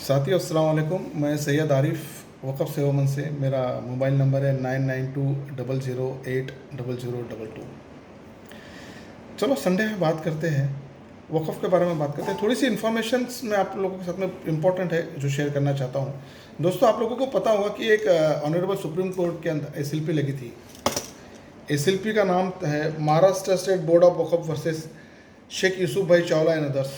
साथियों अस्सलाम वालेकुम। मैं सैयद आरिफ वक़फ़ सेवामंद से, मेरा मोबाइल नंबर है 9920080022। चलो संडे में बात करते हैं, वक़फ़ के बारे में बात करते हैं। थोड़ी सी इन्फॉर्मेशंस मैं आप लोगों के साथ में इम्पोर्टेंट है जो शेयर करना चाहता हूँ। दोस्तों, आप लोगों को पता होगा कि एक ऑनरेबल सुप्रीम कोर्ट के अंदर एसएलपी लगी थी। एसएलपी का नाम है Maharashtra state board of Waqf versus Sheikh Yusuf bhai Chawla and others.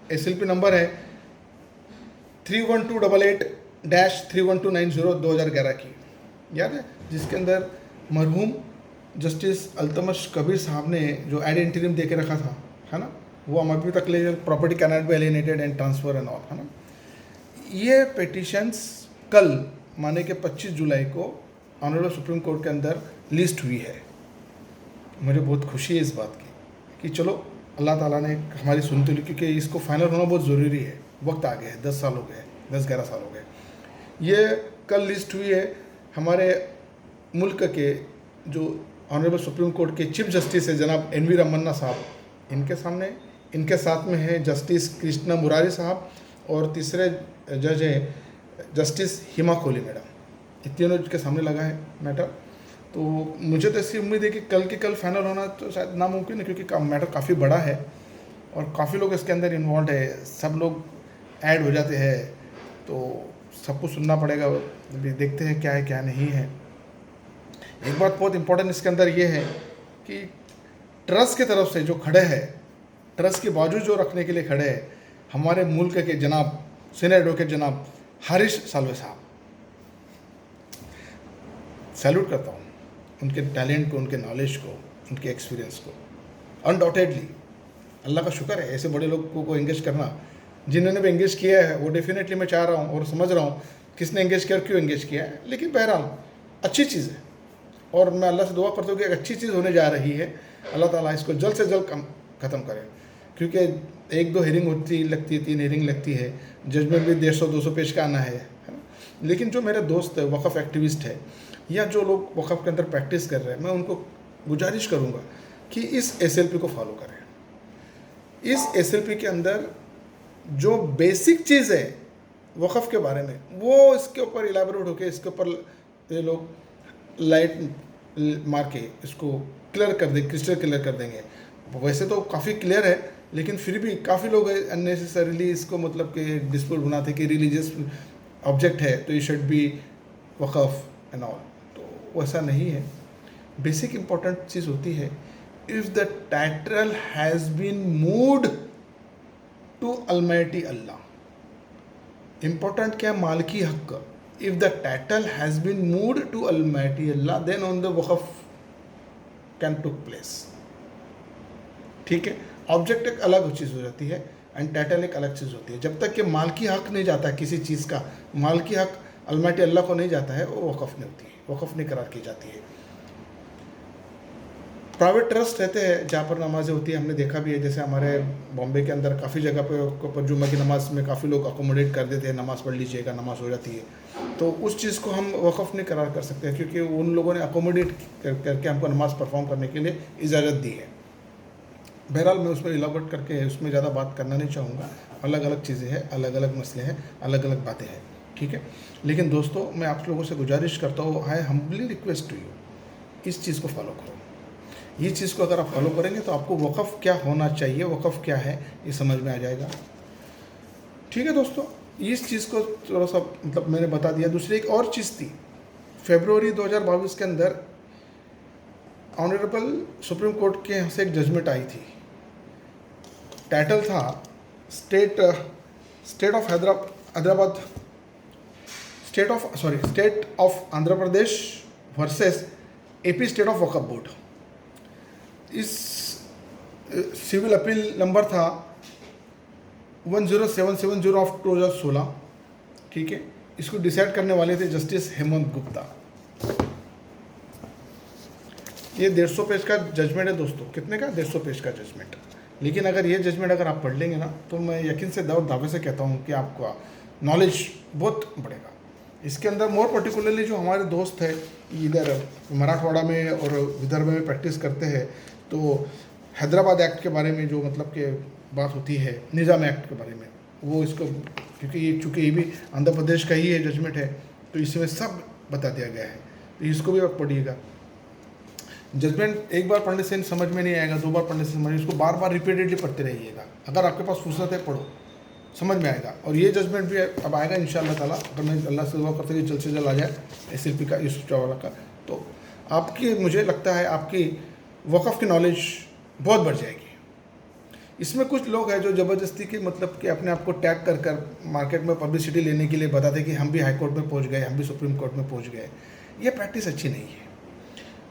SLP number है 31288-31290 की, याद है, जिसके अंदर मरहूम जस्टिस अल्तमश कबीर साहब ने जो एड इंटरिम दे के रखा था, है ना, वो हम अभी तक ले, property cannot be alienated and transfer and all, है ना। ये पिटिशंस कल माने कि 25 जुलाई को ऑनरेबल सुप्रीम कोर्ट के अंदर लिस्ट हुई है। मुझे बहुत खुशी है इस बात की कि चलो अल्लाह ताला ने हमारी सुनती ली, क्योंकि इसको फाइनल होना बहुत ज़रूरी है। वक्त आ गया है, 10 साल हो गए, 10-11 साल हो गए। ये कल लिस्ट हुई है हमारे मुल्क के जो ऑनरेबल सुप्रीम कोर्ट के चीफ जस्टिस है जनाब एन वी रमन्ना साहब, इनके सामने। इनके साथ में है जस्टिस कृष्णा मुरारी साहब और तीसरे जज है जस्टिस हिमा कोहली मैडम। ये तीनों के सामने लगा है मैटर। तो मुझे तो ऐसी उम्मीद है कि कल के कल फाइनल होना तो शायद नामुमकिन है, क्योंकि मैटर काफ़ी बड़ा है और काफ़ी लोग इसके अंदर इन्वॉल्व है, सब लोग ऐड हो जाते हैं, तो सबको सुनना पड़ेगा। अभी देखते हैं क्या है क्या नहीं है। एक बात बहुत इंपॉर्टेंट इसके अंदर ये है कि ट्रस्ट की तरफ से जो खड़े हैं, ट्रस्ट की बाजू जो रखने के लिए खड़े हैं, हमारे मुल्क के जनाब सीनियर एडवोकेट जनाब हारिश साल्वे साहब, सैल्यूट करता हूँ उनके टैलेंट को, उनके नॉलेज को, उनके एक्सपीरियंस को। अनडाउटेडली अल्लाह का शुक्र है ऐसे बड़े लोगों को एंगेज करना। जिन्होंने भी एंगेज किया है वो डेफिनेटली मैं चाह रहा हूँ और समझ रहा हूँ किसने एंगेज किया और क्यों एंगेज किया है, लेकिन बहरहाल अच्छी चीज़ है और मैं अल्लाह से दुआ करता हूँ कि एक अच्छी चीज़ होने जा रही है। अल्लाह ताला इसको जल्द से जल्द ख़त्म करे, क्योंकि 1-2 हेयरिंग होती लगती है, 3 हेयरिंग लगती है, जजमेंट भी 150-200 पेज का आना है ना। लेकिन जो मेरे दोस्त है, वक़फ़ एक्टिविस्ट है या जो लोग वक़फ़ के अंदर प्रैक्टिस कर रहे हैं, मैं उनको गुजारिश करूँगा कि इस एसएलपी को फॉलो करें। इस एसएलपी के अंदर जो बेसिक चीज़ है वक़फ़ के बारे में, वो इसके ऊपर इलाबोरेट होकर इसके ऊपर ये लोग लाइट मार के इसको क्लियर कर देंगे, क्रिस्टल क्लियर कर देंगे। वैसे तो काफ़ी क्लियर है, लेकिन फिर भी काफ़ी लोग अननेसेसरीली इसको मतलब कि डिस्प्यूट बनाते कि रिलीजियस ऑब्जेक्ट है तो ये should be waqf and all. तो वैसा नहीं है। बेसिक इंपॉर्टेंट चीज़ होती है, if the title has been moved to almighty Allah. Important क्या है? मालिकी हक। If the title has been moved to almighty Allah, then on the waqf can took place. ठीक है, ऑब्जेक्ट एक अलग चीज़ हो जाती है एंड टाइटल एक अलग चीज़ होती है। जब तक कि मालिकी हक नहीं जाता है किसी चीज़ का, मालिकी हक अलमाइटी अल्लाह को नहीं जाता है, वो वक़फ़ नहीं होती है, वक़फ़ नहीं करार की जाती है। प्राइवेट ट्रस्ट रहते हैं जहाँ पर नमाज़ें होती है, हमने देखा भी है, जैसे हमारे बॉम्बे के अंदर काफ़ी जगह पर जुम्मे की नमाज़ में काफ़ी लोग अकोमोडेट कर देते हैं, नमाज़ पढ़ लीजिएगा, नमाज़ हो जाती है। तो उस चीज़ को हम वक़फ़ नहीं करार कर सकते, क्योंकि उन लोगों ने अकोमोडेट करके हमको नमाज़ परफॉर्म करने के लिए इजाज़त दी है। बहरहाल मैं उसमें इलाबोरेट करके उसमें ज़्यादा बात करना नहीं चाहूँगा। अलग अलग चीज़ें हैं, अलग अलग मसले हैं, अलग अलग बातें हैं, ठीक है। लेकिन दोस्तों, मैं आप लोगों से गुजारिश करता हूँ, I humbly request to you, इस चीज़ को फॉलो करो। ये चीज़ को अगर आप फॉलो करेंगे तो आपको वक़फ़ क्या होना चाहिए, वक़फ़ क्या है, ये समझ में आ जाएगा। ठीक है दोस्तों, इस चीज़ को थोड़ा सा मतलब मैंने बता दिया। दूसरी एक और चीज़ थी, फरवरी 2022 के अंदर ऑनरेबल सुप्रीम कोर्ट के यहाँ से एक जजमेंट आई थी। टाइटल था state of Hyderabad state of Andhra Pradesh versus AP state of Waqf board. इस सिविल अपील नंबर था 10770 ऑफ 2016। ठीक है, इसको डिसाइड करने वाले थे जस्टिस हेमंत गुप्ता। ये 150 पेज का जजमेंट है दोस्तों। कितने का? 150 पेज का जजमेंट। लेकिन अगर ये जजमेंट अगर आप पढ़ लेंगे ना, तो मैं यकीन से दावे से कहता हूँ कि आपका नॉलेज बहुत बढ़ेगा। इसके अंदर मोर पर्टिकुलरली जो हमारे दोस्त हैं इधर मराठवाड़ा में और विदर्भ में प्रैक्टिस करते हैं, तो हैदराबाद एक्ट के बारे में जो मतलब कि बात होती है, निज़ाम एक्ट के बारे में, वो इसको, क्योंकि ये चूँकि ये भी आंध्र प्रदेश का ही है जजमेंट है, तो इसमें सब बता दिया गया है, तो इसको भी आप पढ़िएगा। जजमेंट एक बार पढ़ने से समझ में नहीं आएगा, 2 बार पढ़ने से समझ, इसको बार बार रिपीटेडली पढ़ते रहिएगा। अगर आपके पास फुर्सत है पढ़ो, समझ में आएगा। और ये जजमेंट भी अब आएगा इंशाअल्लाह ताला, अगर मैं अल्लाह से दुआ करते कि जल्द से जल्द आ जाए SLP का, यूसुफ चावला का, तो आपकी, मुझे लगता है आपकी वक़्फ़ की नॉलेज बहुत बढ़ जाएगी। इसमें कुछ लोग हैं जो ज़बरदस्ती के मतलब कि अपने आप को टैग कर कर मार्केट में पब्लिसिटी लेने के लिए बताते कि हम भी हाई कोर्ट में पहुंच गए, हम भी सुप्रीम कोर्ट में पहुंच गए। ये प्रैक्टिस अच्छी नहीं है,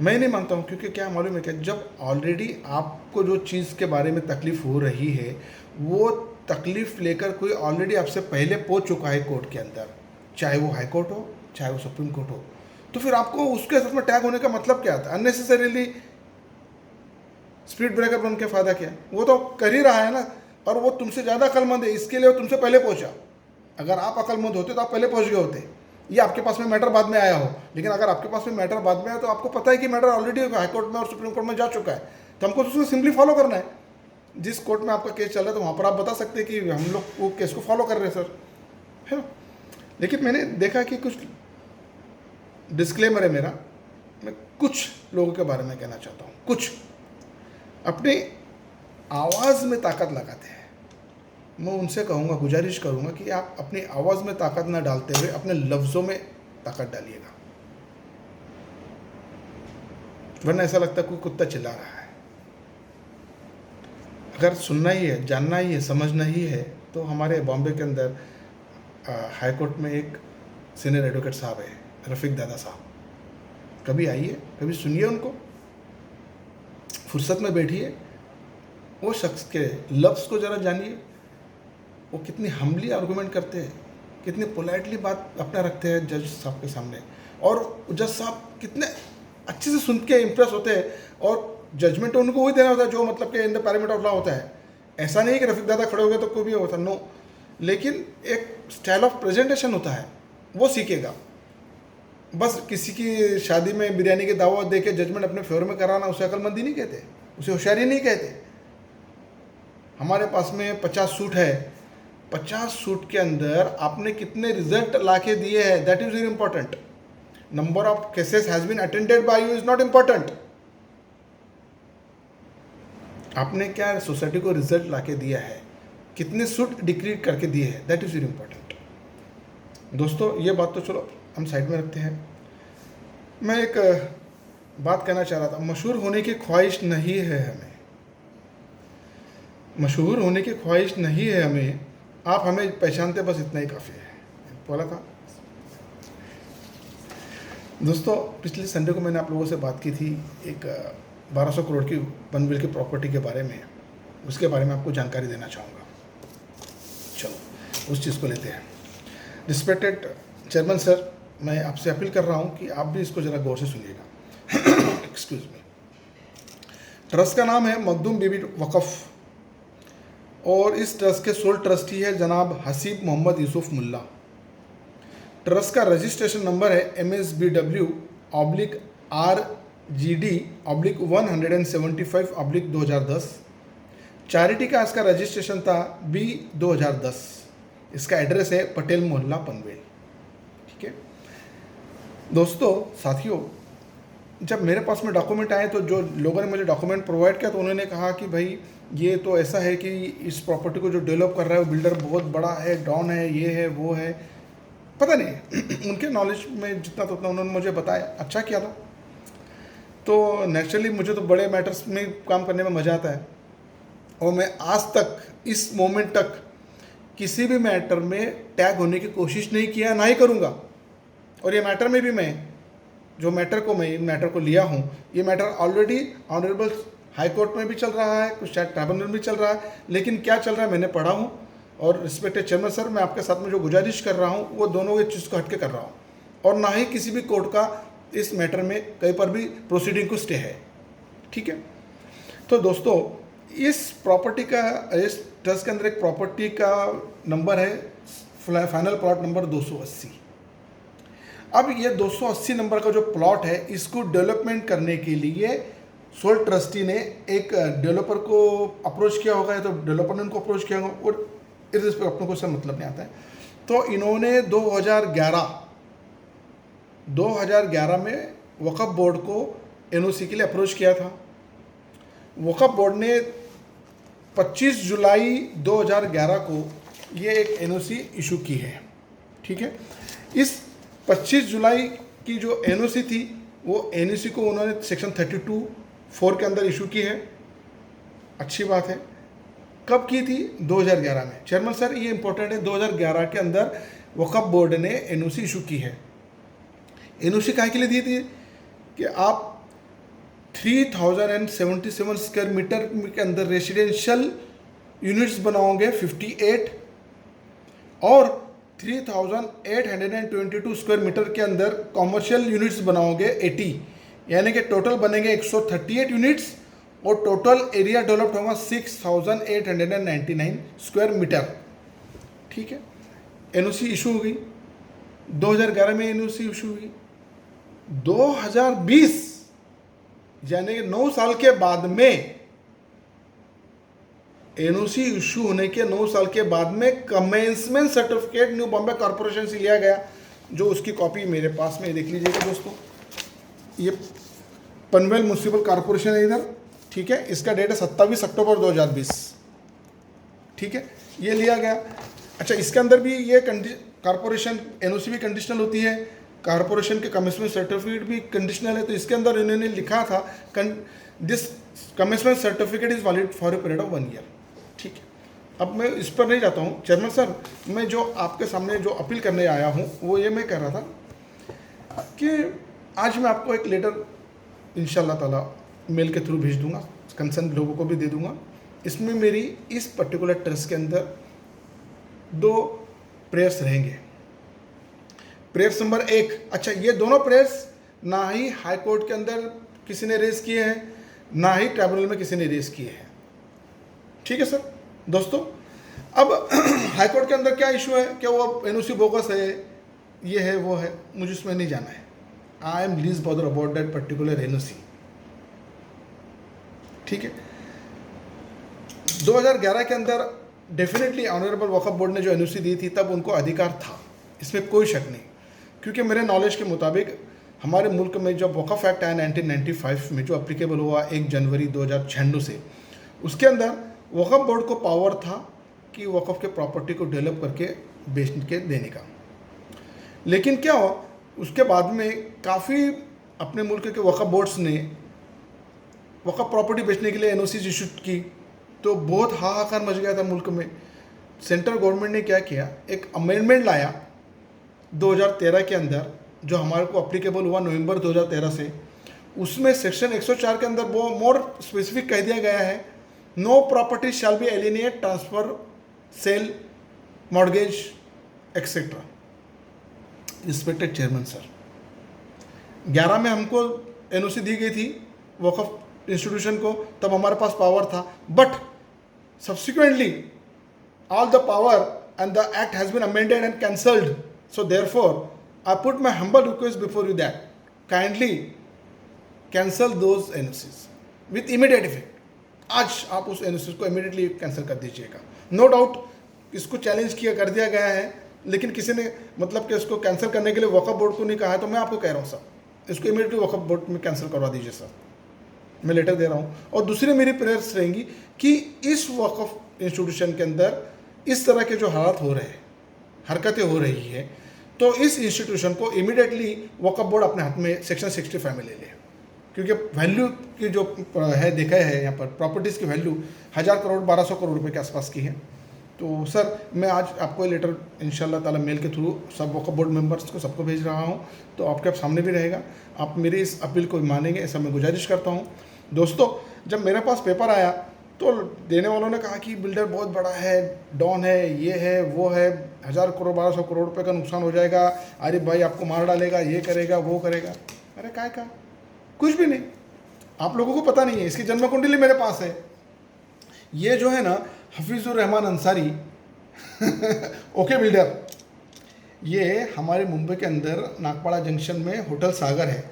मैं नहीं मानता हूं, क्योंकि क्या मालूम है क्या, जब ऑलरेडी आपको जो चीज़ के बारे में तकलीफ़ हो रही है, वो तकलीफ़ लेकर कोई ऑलरेडी आपसे पहले पहुँच चुका है कोर्ट के अंदर, चाहे वो हाई कोर्ट हो चाहे वो सुप्रीम कोर्ट हो, तो फिर आपको उसके साथ में टैग होने का मतलब क्या था? अननेसेसरीली स्पीड ब्रेकर बन के फ़ायदा क्या? वो तो कर ही रहा है ना, और वो तुमसे ज़्यादा अक्लमंद है, इसके लिए वो तुमसे पहले पहुंचा। अगर आप अक्लमंद होते तो आप पहले पहुंच गए होते, ये आपके पास में मैटर बाद में आया हो। लेकिन अगर आपके पास में मैटर बाद में आया तो आपको पता है कि मैटर ऑलरेडी हाई कोर्ट में और सुप्रीम कोर्ट में जा चुका है, तो हमको तो उसको सिंपली फॉलो करना है। जिस कोर्ट में आपका केस चल रहा है तो वहाँ पर आप बता सकते हैं कि हम लोग वो केस को फॉलो कर रहे हैं सर, है ना। लेकिन मैंने देखा कि कुछ डिस्क्लेमर है मेरा, मैं कुछ लोगों के बारे में कहना चाहता हूँ। कुछ अपनी आवाज़ में ताकत लगाते हैं, मैं उनसे कहूँगा, गुजारिश करूँगा कि आप अपनी आवाज़ में ताकत ना डालते हुए अपने लफ्ज़ों में ताकत डालिएगा, वरना ऐसा लगता है कोई कुत्ता चिल्ला रहा है। अगर सुनना ही है, जानना ही है, समझना ही है, तो हमारे बॉम्बे के अंदर हाई कोर्ट में एक सीनियर एडवोकेट साहब है, रफ़ीक दादा साहब, कभी आइए, कभी सुनिए उनको, फुर्सत में बैठिए, वो शख्स के लफ्ज़ को ज़रा जानिए, वो कितनी हम्बली आर्गूमेंट करते हैं, कितनी पोलाइटली बात अपना रखते हैं जज साहब के सामने, और जज साहब कितने अच्छे से सुन के इम्प्रेस होते हैं, और जजमेंट उनको वही देना होता है जो मतलब कि in the parameter of law होता है। ऐसा नहीं है कि रफ़ीक दादा खड़े हो गए तो कोई भी होता, नो, लेकिन एक स्टाइल ऑफ प्रेजेंटेशन होता है, वो सीखेगा। बस किसी की शादी में बिरयानी की दावत दे के जजमेंट अपने फेवर में कराना, उसे अक्लमंदी नहीं कहते, उसे होशियारी नहीं कहते। हमारे पास में 50 सूट है, 50 सूट के अंदर आपने कितने रिजल्ट लाके दिए हैं, that is very important. Number of cases has been attended by you is not important. आपने क्या सोसाइटी को रिजल्ट लाके दिया है, कितने सूट डिक्री करके दिए हैं, दैट इज वेरी इंपॉर्टेंट। दोस्तों, ये बात तो चलो हम साइड में रखते हैं। मैं एक बात कहना चाह रहा था, मशहूर होने की ख्वाहिश नहीं है हमें, मशहूर होने की ख्वाहिश नहीं है हमें, आप हमें पहचानते बस इतना ही काफ़ी है, बोला था। दोस्तों, पिछले संडे को मैंने आप लोगों से बात की थी एक 1200 करोड़ की पनवेल की प्रॉपर्टी के बारे में, उसके बारे में आपको जानकारी देना चाहूँगा। चलो उस चीज़ को लेते हैं। रिस्पेक्टेड चेयरमैन सर, मैं आपसे अपील कर रहा हूँ कि आप भी इसको ज़रा गौर से सुनिएगा। Excuse me. ट्रस्ट का नाम है मखदूम बीबी वक़फ़, और इस ट्रस्ट के सोल ट्रस्टी है जनाब हसीब मोहम्मद यूसुफ मुल्ला। ट्रस्ट का रजिस्ट्रेशन नंबर है MSBW/RGD/175/2010। चैरिटी का इसका रजिस्ट्रेशन था B/2010। इसका एड्रेस है पटेल मोहल्ला पनवेल। ठीक है दोस्तों, साथियों, जब मेरे पास में डॉक्यूमेंट आए तो जो लोगों ने मुझे डॉक्यूमेंट प्रोवाइड किया तो उन्होंने कहा कि भाई ये तो ऐसा है कि इस प्रॉपर्टी को जो डेवलप कर रहा है वो बिल्डर बहुत बड़ा है, डॉन है, ये है वो है, पता नहीं उनके नॉलेज में जितना तो उतना उन्होंने मुझे बताया, अच्छा किया था। तो नेचुरली मुझे तो बड़े मैटर्स में काम करने में मज़ा आता है, और मैं आज तक इस मोमेंट तक किसी भी मैटर में टैग होने की कोशिश नहीं किया, ना ही करूँगा। और ये मैटर में भी मैं जो मैटर को लिया हूँ, ये matter already honourable high court में भी चल रहा है, कुछ शायद ट्राइब्यूनल में भी चल रहा है, लेकिन क्या चल रहा है मैंने पढ़ा हूँ। और रिस्पेक्टेड चेयरमैन सर, मैं आपके साथ में जो गुजारिश कर रहा हूँ वो दोनों की चीज़ को हटके कर रहा हूँ, और ना ही किसी भी कोर्ट का इस मैटर में कहीं पर भी प्रोसीडिंग को स्टे है। ठीक है, तो दोस्तों, इस प्रॉपर्टी का, इस ट्रस्ट के अंदर एक प्रॉपर्टी का नंबर है फाइनल प्लॉट नंबर 280। अब ये 280 नंबर का जो प्लॉट है, इसको डेवलपमेंट करने के लिए सोल ट्रस्टी ने एक डेवलपर को अप्रोच किया होगा, या तो डेवलपर ने उनको अप्रोच किया होगा, और इस पर अपने को इससे मतलब नहीं आता है। तो इन्होंने 2011 में वक्फ बोर्ड को एनओसी के लिए अप्रोच किया था। वक्फ बोर्ड ने 25 जुलाई 2011 को ये एक एनओसी इशू की है, ठीक है। इस 25 जुलाई की जो एनओसी थी वो एनओसी को उन्होंने सेक्शन 32(4) के अंदर इशू की है, अच्छी बात है। कब की थी? 2011 में। चेयरमैन सर ये इंपॉर्टेंट है, 2011 के अंदर वक्फ बोर्ड ने एनओसी इशू की है। एनओसी काहे के लिए दी थी कि आप 3077 स्क्वायर मीटर के अंदर रेसिडेंशियल यूनिट्स बनाओगे 58 और 3822 स्क्वायर मीटर के अंदर कॉमर्शियल यूनिट्स बनाओगे 80, यानी कि टोटल बनेंगे 138 यूनिट्स और टोटल एरिया डेवलप्ड होगा 6899 स्क्वायर मीटर, ठीक है। एनओसी इशू हो गई 2011 में, एनओसी इशू हुई 2020 यानी कि 9 साल के बाद में, एनओसी इशू होने के 9 साल के बाद में commencement certificate new Bombay corporation से लिया गया, जो उसकी कॉपी मेरे पास में देख लीजिएगा दोस्तों। ये पनवेल म्युनिसिपल कॉर्पोरेशन है इधर, ठीक है। इसका डेट है 27 अक्टूबर 2020, ठीक है। ये लिया गया। अच्छा, इसके अंदर भी ये कॉर्पोरेशन एनओसी भी कंडीशनल होती है, कॉर्पोरेशन के कमिटमेंट सर्टिफिकेट भी कंडीशनल है। तो इसके अंदर इन्होंने लिखा था this commitment certificate is valid for a period of 1 year, ठीक है। अब मैं इस पर नहीं जाता हूँ चेयरमैन सर, मैं जो आपके सामने जो अपील करने आया हूँ वो ये मैं कह रहा था कि आज मैं आपको एक लेटर इंशाल्लाह ताला मेल के थ्रू भेज दूंगा, कंसर्न लोगों को भी दे दूंगा। इसमें मेरी इस पर्टिकुलर ट्रस्ट के अंदर 2 प्रेयर्स रहेंगे। प्रेयर्स नंबर 1, अच्छा ये दोनों प्रेयर्स ना ही हाई कोर्ट के अंदर किसी ने रेज किए हैं, ना ही ट्राइब्यूनल में किसी ने रेज किए हैं, ठीक है सर। दोस्तों अब हाई कोर्ट के अंदर क्या इशू है, क्या वो एनओसी बोगस है, ये है वो है, मुझे उसमें नहीं जाना है। I am least bother about that particular NOC, ठीक है। 2011 के अंदर डेफिनेटली ऑनरेबल वक्फ बोर्ड ने जो एनओसी दी थी तब उनको अधिकार था, इसमें कोई शक नहीं, क्योंकि मेरे नॉलेज के मुताबिक हमारे मुल्क में जब वक्फ एक्ट आया 1995 में, जो अप्लीकेबल हुआ 1 जनवरी 2096 से, उसके अंदर वक्फ बोर्ड को पावर था कि वक्फ के प्रॉपर्टी को डेवलप करके बेच के देने का। लेकिन क्या हुआ, उसके बाद में काफ़ी अपने मुल्क के वक्फ बोर्ड्स ने वक्फ प्रॉपर्टी बेचने के लिए एनओसी इशू की, तो बहुत हाहाकार मच गया था मुल्क में। सेंट्रल गवर्नमेंट ने क्या किया, एक अमेंडमेंट लाया 2013 के अंदर, जो हमारे को अप्लीकेबल हुआ नवंबर 2013 से। उसमें सेक्शन 104 के अंदर वो मोर स्पेसिफिक कह दिया गया है, no property shall be alienate, transfer, sale, mortgage etcetera. Respected chairman sir, 11 में हमको एनओसी दी गई थी वक्फ इंस्टीट्यूशन को, तब हमारे पास पावर था, but subsequently all the power and the act has been amended and cancelled. So therefore, I put my humble request before you that kindly cancel those NOCs with immediate effect. आज आप उस NOCs को immediately cancel कर दीजिएगा। No doubt इसको challenge किया कर दिया गया है, लेकिन किसी ने मतलब कि इसको कैंसिल करने के लिए वक्फ बोर्ड को नहीं कहा है, तो मैं आपको कह रहा हूँ सर, इसको इमीडिएटली वक्फ बोर्ड में कैंसिल करवा दीजिए सर, मैं लेटर दे रहा हूँ। और दूसरी मेरी प्रेयर्स रहेंगी कि इस वक्फ इंस्टीट्यूशन के अंदर इस तरह के जो हालात हो रहे हैं, हरकतें हो रही है, तो इस इंस्टीट्यूशन को इमीडिएटली वक्फ बोर्ड अपने हाथ में सेक्शन 65 में ले ले, क्योंकि वैल्यू की जो है देखा है यहाँ पर प्रॉपर्टीज़ की वैल्यू 1000 करोड़ 1200 करोड़ रुपए के आसपास की है। तो सर मैं आज आपको ये लेटर इंशाल्लाह ताला मेल के थ्रू सब वक्फ बोर्ड मेंबर्स को सबको भेज रहा हूँ, तो आपके सामने भी रहेगा, आप मेरी इस अपील को मानेंगे ऐसा मैं गुजारिश करता हूँ। दोस्तों जब मेरे पास पेपर आया तो देने वालों ने कहा कि बिल्डर बहुत बड़ा है, डॉन है, ये है वो है, 1000 करोड़ 1200 करोड़ रुपए का नुकसान हो जाएगा, अरे भाई आपको मार डालेगा, ये करेगा वो करेगा। अरे काय का कुछ भी नहीं, आप लोगों को पता नहीं है, इसकी जन्म कुंडली मेरे पास है। ये जो है ना हफीज़ुर रहमान अंसारी ओके बिल्डर, ये हमारे मुंबई के अंदर नागपाड़ा जंक्शन में होटल सागर है,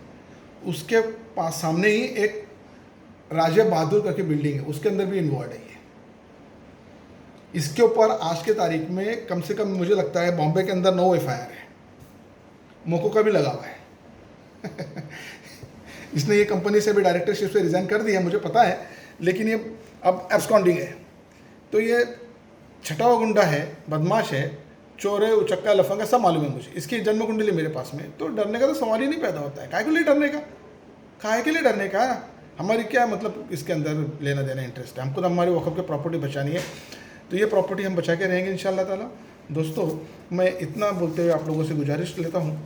उसके पास सामने ही एक राजा बहादुर करके बिल्डिंग है, उसके अंदर भी इन्वॉल्व है ये। इसके ऊपर आज के तारीख में कम से कम मुझे लगता है बॉम्बे के अंदर 9 FIR है, मोको का भी लगा हुआ है। इसने ये कंपनी से भी डायरेक्टरशिप से रिज़ाइन कर दिया, मुझे पता है, लेकिन ये अब एब्सकॉन्डिंग है। तो ये छठा हुआ गुंडा है, बदमाश है, चोर है, उचक्का, लफंगा, सब मालूम है मुझे। इसकी जन्म कुंडली मेरे पास में, तो डरने का तो सवाल ही नहीं पैदा होता है। काहे के लिए डरने का, काहे के लिए डरने का? हमारी क्या मतलब इसके अंदर लेना देना इंटरेस्ट है? हमको तो हमारी वक़्फ़ की प्रॉपर्टी बचानी है, तो ये प्रॉपर्टी हम बचा के रहेंगे इंशाअल्लाह ताला। दोस्तों, मैं इतना बोलते हुए आप लोगों से गुजारिश लेता हूँ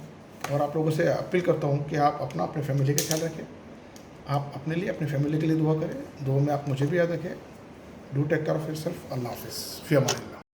और आप लोगों से अपील करता हूँ कि आप अपना अपने फैमिली का ख्याल रखें, आप अपने लिए, अपनी फैमिली के लिए दुआ करें, दुआ में आप मुझे भी याद रखें। Do take care of yourself. Allah हाफ़िज़। फ़ी अमान।